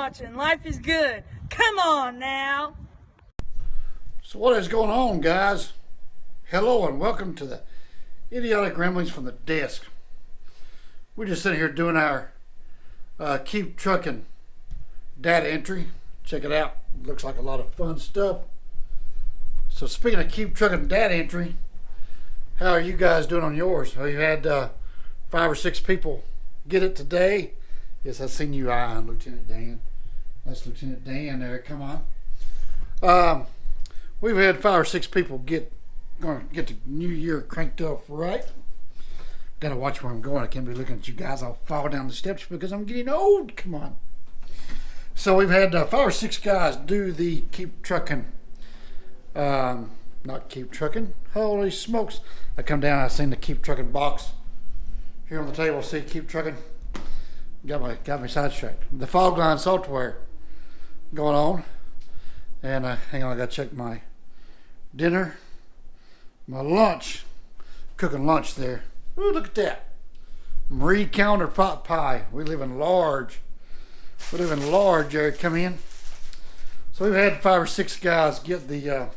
watching Life is Good. Come on now. So what is going on, guys? Hello and welcome to the Idiotic Ramblings from the Desk. We're just sitting here doing our Keep Trucking data entry. Check it out. Looks like a lot of fun stuff. So speaking of Keep Trucking data entry, how are you guys doing on yours? Well, you had 5 or 6 people get it today. Yes, I've seen you eyeing Lieutenant Dan. That's Lieutenant Dan there. Come on. We've had 5 or 6 people gonna get the new year cranked up right. Gotta watch where I'm going. I can't be looking at you guys. I'll fall down the steps because I'm getting old. Come on. So we've had 5 or 6 guys do the Keep Trucking. Not Keep Trucking. Holy smokes! I come down. I seen the Keep Trucking box here on the table. See, Keep Trucking. Got me sidetracked. The fog line software going on, and hang on. I gotta check my dinner, my lunch. Cooking lunch there. Ooh, look at that. Marie Calendar pot pie. We live in large. We live in large area. Come in. So we've had 5 or 6 guys get the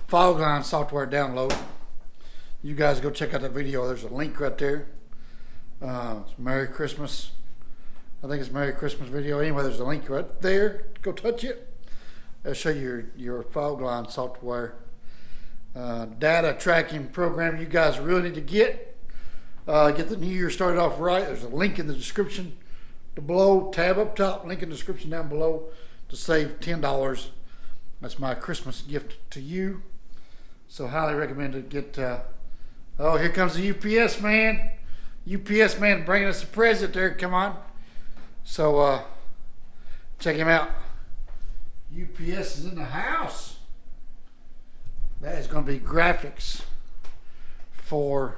fog line software download. You guys go check out that video. There's a link right there. It's Merry Christmas. I think it's Merry Christmas video. Anyway, there's a link right there. Go touch it. It'll show you your fog line software data tracking program you guys really need to get. Get the new year started off right. There's a link in the description below. Tab up top. Link in the description down below to save $10. That's my Christmas gift to you. So highly recommend to get. Oh, here comes the UPS man. UPS man bringing us a present there. Come on. So check him out. UPS is in the house. That is going to be graphics for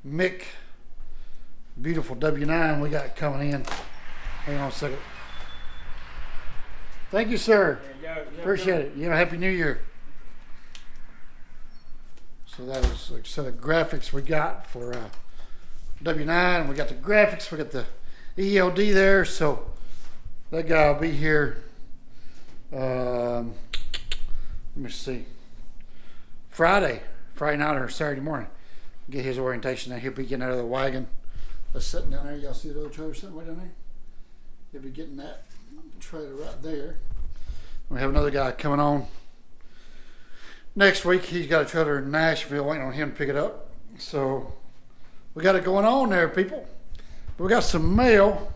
Mick. Beautiful W9 we got coming in. Hang on a second. Thank you, sir. Appreciate it. You know, Happy New Year. So that is a set of graphics we got for W9. We got the graphics. We got the ELD there. So that guy will be here. Let me see. Friday night or Saturday morning. Get his orientation. Now he'll be getting out of the wagon. That's sitting down there. Y'all see the old trailer sitting way down there? He'll be getting that trailer right there. We have another guy coming on next week. He's got a trailer in Nashville waiting on him to pick it up. So we got it going on there, people. We got some mail.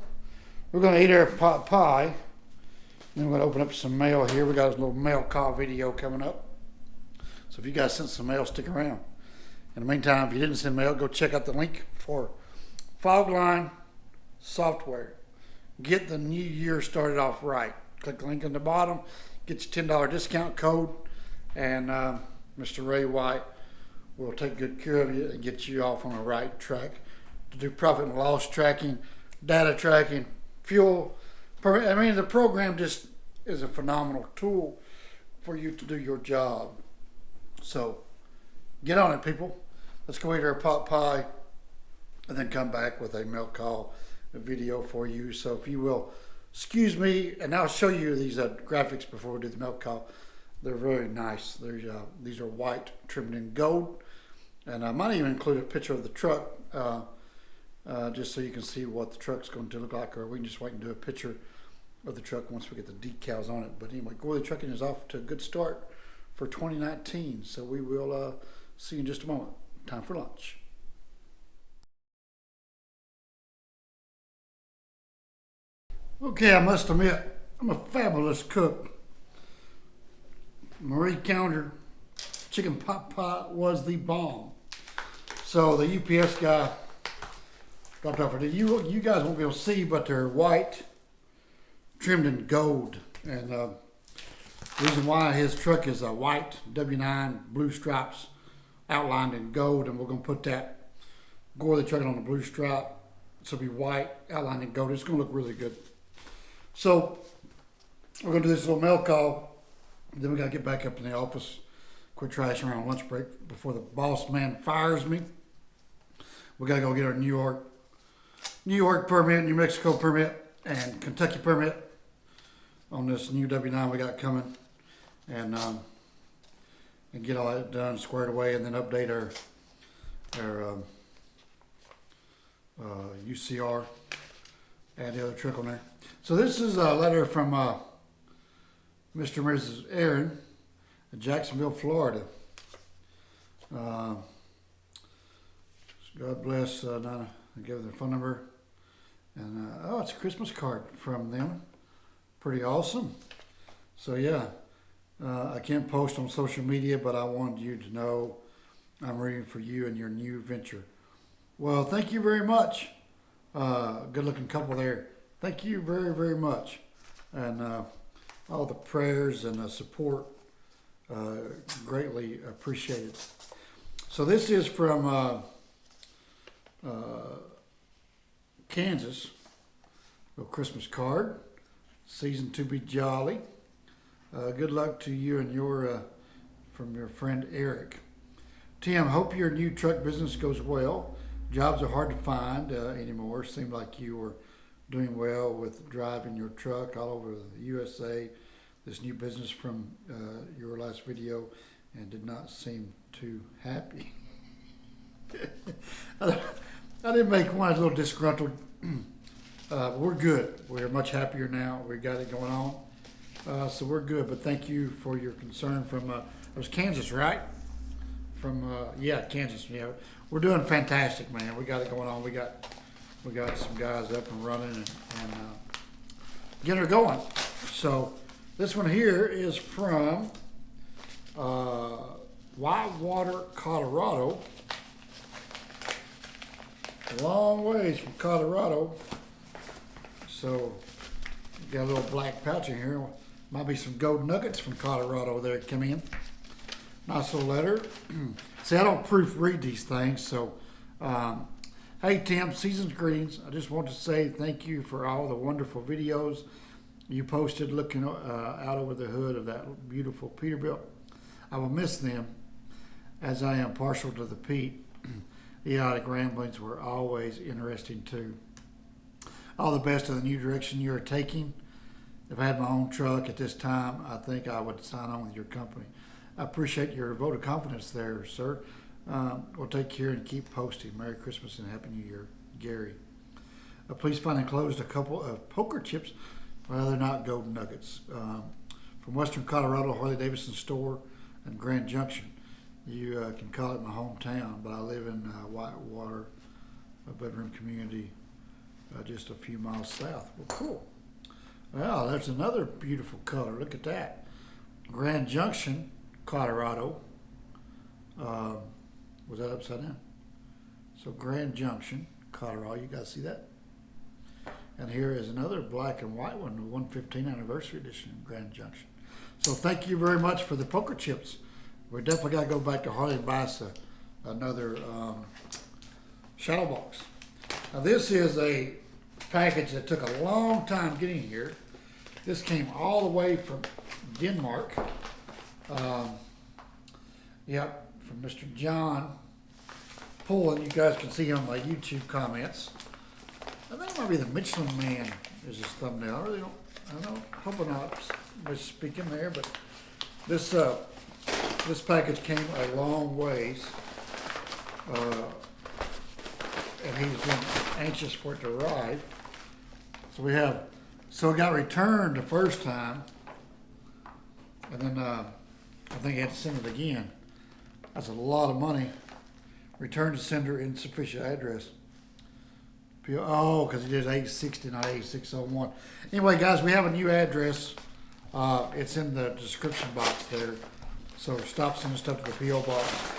We're going to eat our pot pie. Then we're going to open up some mail here. We got a little mail call video coming up. So if you guys sent some mail, stick around. In the meantime, if you didn't send mail, go check out the link for Fogline software. Get the new year started off right. Click the link on the bottom. Get your $10 discount code. And Mr. Ray White will take good care of you and get you off on the right track to do profit and loss tracking, data tracking, fuel. I mean, the program just is a phenomenal tool for you to do your job. So get on it, people. Let's go eat our pot pie and then come back with a mail call video for you. So if you will excuse me, and I'll show you these graphics before we do the mail call. They're very nice. These are white trimmed in gold, and I might even include a picture of the truck just so you can see what the truck's going to look like, or we can just wait and do a picture of the truck once we get the decals on it. But anyway, Ghorley Trucking is off to a good start for 2019, so we will see you in just a moment. Time for lunch. Okay, I must admit, I'm a fabulous cook. Marie Calendar chicken pot pie was the bomb. So the UPS guy dropped off. You guys won't be able to see, but they're white, trimmed in gold. And the reason why his truck is a white W9 blue stripes outlined in gold, and we're going to put that Ghorley Trucking on the blue stripe. So it'll be white outlined in gold. It's going to look really good. So we're going to do this little mail call. Then we got to get back up in the office, quit trashing around lunch break before the boss man fires me. We got to go get our New York permit, New Mexico permit, and Kentucky permit on this new W9 we got coming, and get all that done, squared away, and then update our UCR, add the other trick on there. So this is a letter from Mr. and Mrs. Aaron in Jacksonville, Florida. God bless Nana. I gave their phone number. And oh, it's a Christmas card from them. Pretty awesome. So yeah, I can't post on social media, but I wanted you to know I'm rooting for you and your new venture. Well, thank you very much. Good looking couple there. Thank you very, very much. And all the prayers and the support, greatly appreciated. So this is from Kansas, a Christmas card, season to be jolly. Good luck to you and your, from your friend Eric. Tim, hope your new truck business goes well. Jobs are hard to find anymore. Seemed like you were doing well with driving your truck all over the USA. This new business from your last video, and did not seem too happy. I did make one a little disgruntled. We're good. We're much happier now. We got it going on. So we're good. But thank you for your concern from, it was Kansas, right? From, yeah, Kansas. Yeah, we're doing fantastic, man. We got it going on. We got some guys up and running and getting her going. So this one here is from Whitewater, Colorado. A long ways from Colorado. So got a little black pouch in here. Might be some gold nuggets from Colorado there come in. Nice little letter. See, I don't proofread these things, so hey Tim, season's greetings. I just want to say thank you for all the wonderful videos you posted looking out over the hood of that beautiful Peterbilt. I will miss them, as I am partial to the Pete. Idiotic ramblings were always interesting too. All the best of the new direction you are taking. If I had my own truck at this time, I think I would sign on with your company. I appreciate your vote of confidence there, sir. We'll take care and keep posting. Merry Christmas and Happy New Year, Gary. Please find enclosed a couple of poker chips. Well, they're not golden nuggets. From Western Colorado, Harley-Davidson store in Grand Junction. You can call it my hometown, but I live in Whitewater, a bedroom community just a few miles south. Well, cool. Well, there's another beautiful color. Look at that. Grand Junction, Colorado. Was that upside down? So Grand Junction, Colorado. You guys see that? And here is another black and white one, the 115 anniversary edition, Grand Junction. So thank you very much for the poker chips. We definitely got to go back to Harley and buy us another shadow box. Now this is a package that took a long time getting here. This came all the way from Denmark. Yep, from Mr. John Pullen. You guys can see on my YouTube comments. I think it might be the Michelin Man is his thumbnail. I really don't, I don't, hope I'm not misspeaking there, but this this package came a long ways, and he's been anxious for it to arrive. So we have, so it got returned the first time, and then I think he had to send it again. That's a lot of money. Return to sender, insufficient address. Oh, because he did 860, not 8601. Anyway, guys, we have a new address. It's in the description box there. So stop sending stuff to the P.O. box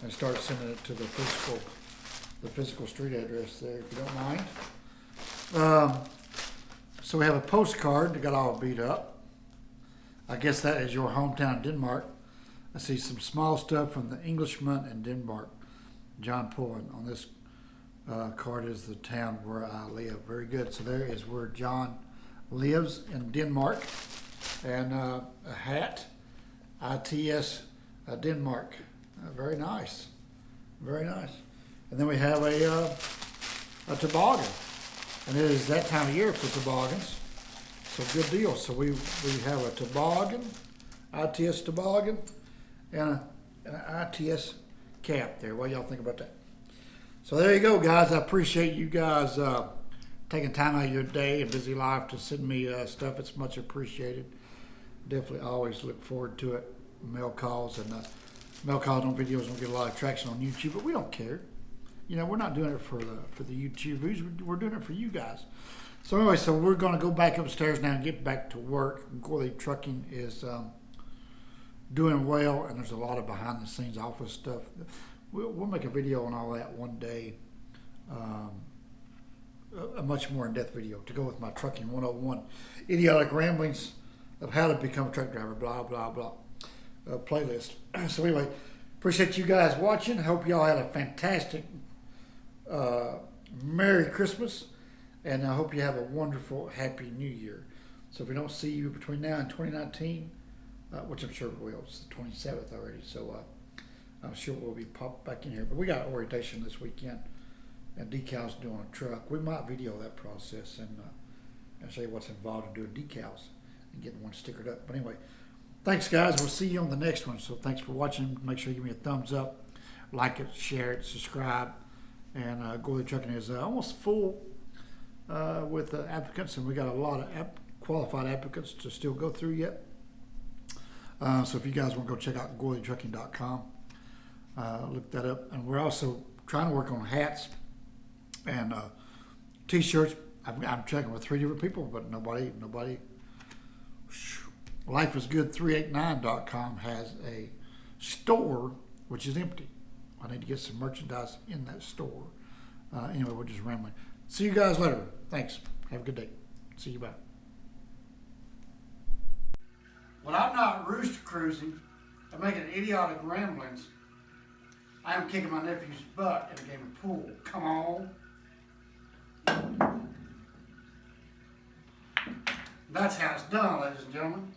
and start sending it to the physical street address there, if you don't mind. So we have a postcard that got all beat up. I guess that is your hometown, Denmark. I see some small stuff from the Englishman in Denmark, John Pullen. On this card is the town where I live. Very good. So there is where John lives in Denmark. And a hat, ITS Denmark. Very nice. Very nice. And then we have a toboggan. And it is that time of year for toboggans. So good deal. So we have a toboggan, ITS toboggan, and an ITS cap there. What y'all think about that? So there you go, guys. I appreciate you guys taking time out of your day and busy life to send me stuff. It's much appreciated. Definitely always look forward to it. Mail calls and mail calls on videos don't get a lot of traction on YouTube, but we don't care. You know, we're not doing it for the YouTube views. We're doing it for you guys. So anyway, so we're going to go back upstairs now and get back to work. Ghorley Trucking is doing well, and there's a lot of behind the scenes office stuff. We'll make a video on all that one day, a much more in-depth video to go with my Trucking 101 idiotic ramblings of how to become a truck driver, blah, blah, blah, playlist. So anyway, appreciate you guys watching. Hope y'all had a fantastic Merry Christmas, and I hope you have a wonderful, happy New Year. So if we don't see you between now and 2019, which I'm sure we will, it's the 27th already, so I'm sure we'll be popped back in here. But we got orientation this weekend and decals doing a truck. We might video that process and show you what's involved in doing decals and getting one stickered up. But anyway, thanks guys. We'll see you on the next one. So thanks for watching. Make sure you give me a thumbs up, like it, share it, subscribe. And Ghorley Trucking is almost full with applicants, and we got a lot of qualified applicants to still go through yet. So if you guys want to go check out GhorleyTrucking.com, look that up. And we're also trying to work on hats and t-shirts. I'm checking with 3 different people, but nobody. LifeIsGood389.com has a store which is empty. I need to get some merchandise in that store. Anyway, we're just rambling. See you guys later. Thanks. Have a good day. See you. Bye. When I'm not rooster cruising and making idiotic ramblings, I am kicking my nephew's butt in a game of pool. Come on. That's how it's done, ladies and gentlemen.